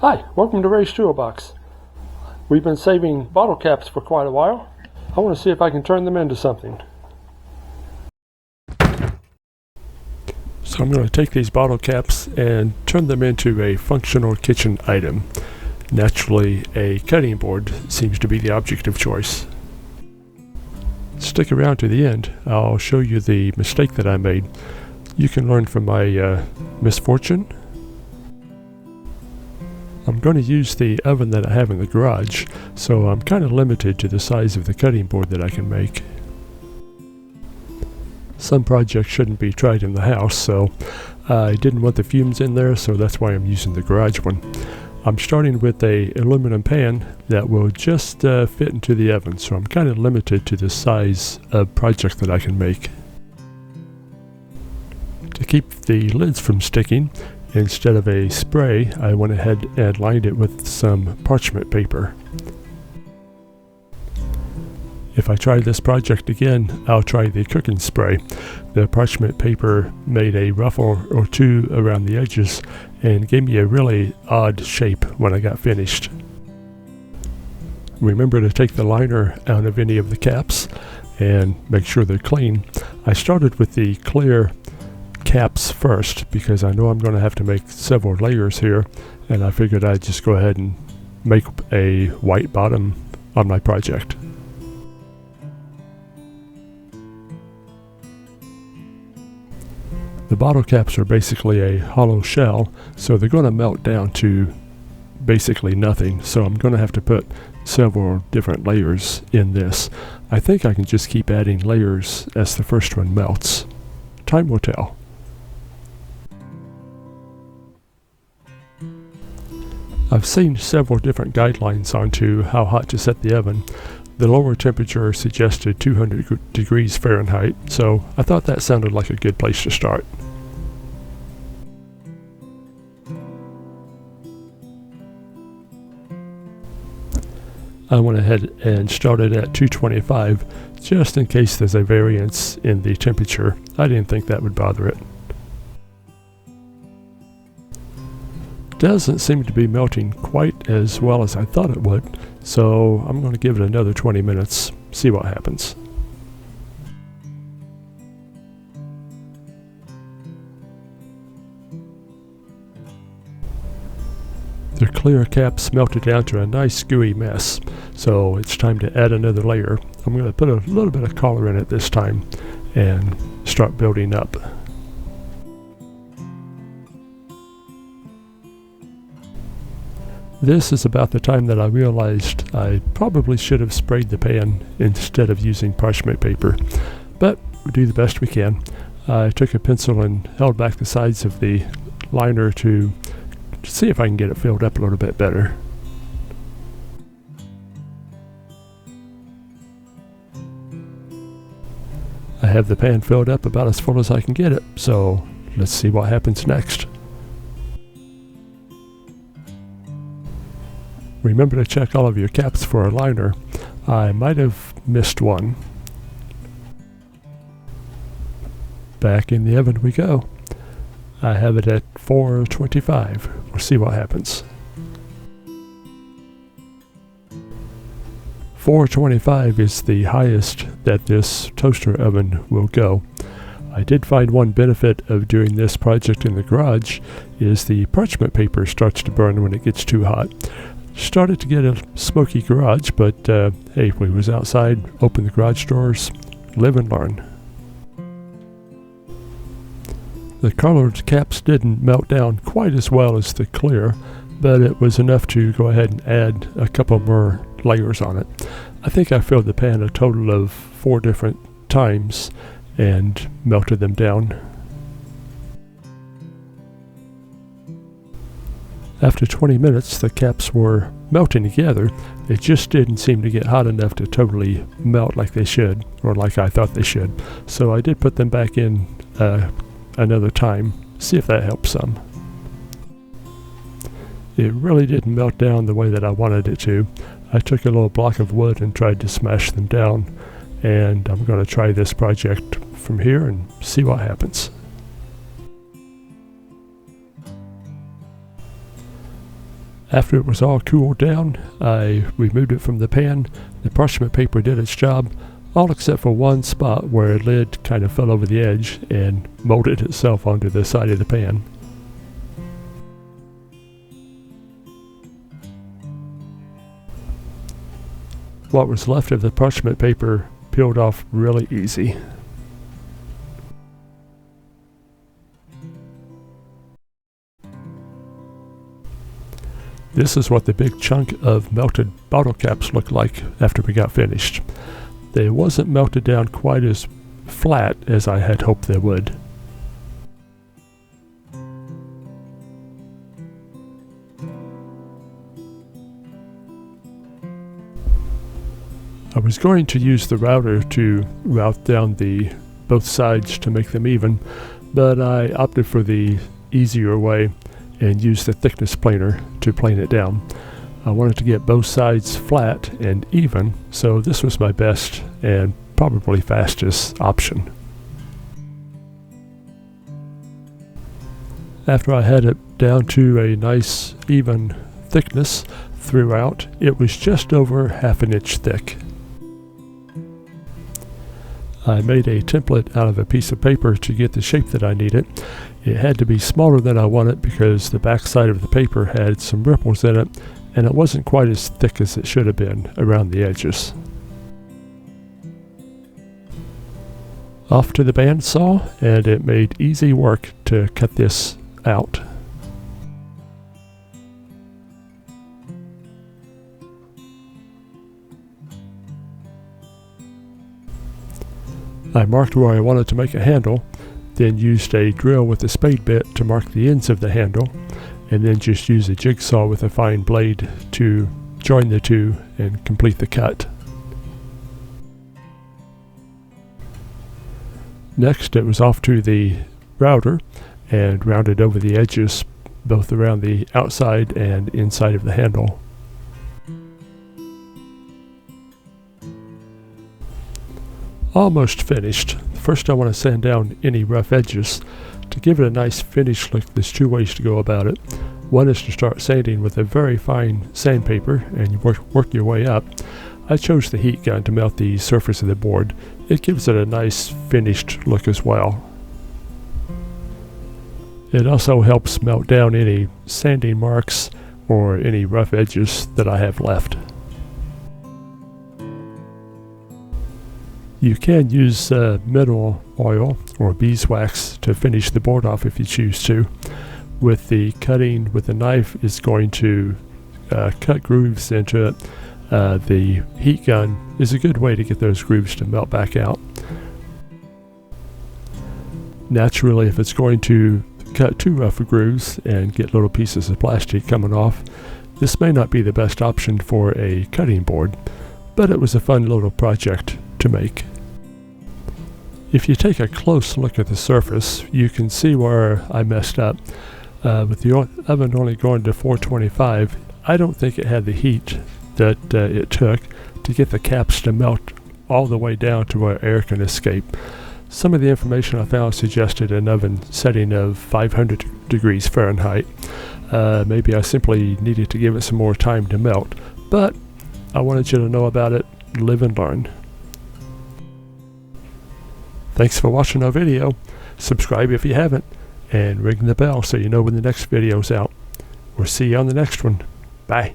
Hi, welcome to Ray's Toolbox. We've been saving bottle caps for quite a while. I want to see if I can turn them into something. So I'm going to take these bottle caps and turn them into a functional kitchen item. Naturally, a cutting board seems to be the object of choice. Stick around to the end. I'll show you the mistake that I made. You can learn from my misfortune. I'm going to use the oven that I have in the garage, so I'm kind of limited to the size of the cutting board that I can make. Some projects shouldn't be tried in the house, so I didn't want the fumes in there, so that's why I'm using the garage one. I'm starting with a aluminum pan that will just fit into the oven, so I'm kind of limited to the size of project that I can make. To keep the lids from sticking, instead of a spray, I went ahead and lined it with some parchment paper. If I try this project again, I'll try the cooking spray. The parchment paper made a ruffle or two around the edges and gave me a really odd shape when I got finished. Remember to take the liner out of any of the caps and make sure they're clean. I started with the clear caps first because I know I'm going to have to make several layers here, and I figured I'd just go ahead and make a white bottom on my project. The bottle caps are basically a hollow shell, so they're going to melt down to basically nothing, so I'm going to have to put several different layers in this. I think I can just keep adding layers as the first one melts. Time will tell. I've seen several different guidelines onto how hot to set the oven. The lower temperature suggested 200 degrees Fahrenheit, so I thought that sounded like a good place to start. I went ahead and started at 225 just in case there's a variance in the temperature. I didn't think that would bother it. Doesn't seem to be melting quite as well as I thought it would, so I'm going to give it another 20 minutes, see what happens. The clear caps melted down to a nice gooey mess, so it's time to add another layer. I'm going to put a little bit of color in it this time and start building up. This is about the time that I realized I probably should have sprayed the pan instead of using parchment paper, but we do the best we can. I took a pencil and held back the sides of the liner to see if I can get it filled up a little bit better. I have the pan filled up about as full as I can get it, so let's see what happens next. Remember to check all of your caps for a liner. I might have missed one. Back in the oven we go. I have it at 425. We'll see what happens. 425 is the highest that this toaster oven will go. I did find one benefit of doing this project in the garage is the parchment paper starts to burn when it gets too hot. Started to get a smoky garage, but hey, we was outside, open the garage doors, live and learn. The colored caps didn't melt down quite as well as the clear, but it was enough to go ahead and add a couple more layers on it. I think I filled the pan a total of 4 different times and melted them down. After 20 minutes, the caps were melting together. It just didn't seem to get hot enough to totally melt like they should, or like I thought they should. So I did put them back in another time, see if that helps some. It really didn't melt down the way that I wanted it to. I took a little block of wood and tried to smash them down, and I'm going to try this project from here and see what happens. After it was all cooled down, I removed it from the pan. The parchment paper did its job, all except for one spot where a lid kind of fell over the edge and molded itself onto the side of the pan. What was left of the parchment paper peeled off really easy. This is what the big chunk of melted bottle caps looked like after we got finished. They wasn't melted down quite as flat as I had hoped they would. I was going to use the router to route down both sides to make them even, but I opted for the easier way and used the thickness planer to plane it down. I wanted to get both sides flat and even, so this was my best and probably fastest option. After I had it down to a nice even thickness throughout, it was just over 1/2 inch thick. I made a template out of a piece of paper to get the shape that I needed. It had to be smaller than I wanted because the back side of the paper had some ripples in it, and it wasn't quite as thick as it should have been around the edges. Off to the bandsaw, and it made easy work to cut this out. I marked where I wanted to make a handle, then used a drill with a spade bit to mark the ends of the handle, and then just used a jigsaw with a fine blade to join the two and complete the cut. Next, it was off to the router and rounded over the edges both around the outside and inside of the handle. Almost finished. First I want to sand down any rough edges. To give it a nice finish look, there's two ways to go about it. One is to start sanding with a very fine sandpaper and you work your way up. I chose the heat gun to melt the surface of the board. It gives it a nice finished look as well. It also helps melt down any sanding marks or any rough edges that I have left. You can use mineral oil or beeswax to finish the board off if you choose to. With the cutting with the knife, it's going to cut grooves into it. The heat gun is a good way to get those grooves to melt back out. Naturally, if it's going to cut too rough grooves and get little pieces of plastic coming off, this may not be the best option for a cutting board, but it was a fun little project to make. If you take a close look at the surface, you can see where I messed up. With the oven only going to 425, I don't think it had the heat that it took to get the caps to melt all the way down to where air can escape. Some of the information I found suggested an oven setting of 500 degrees Fahrenheit. Maybe I simply needed to give it some more time to melt, but I wanted you to know about it, live and learn. Thanks for watching our video. Subscribe if you haven't, and ring the bell so you know when the next video's out. We'll see you on the next one. Bye.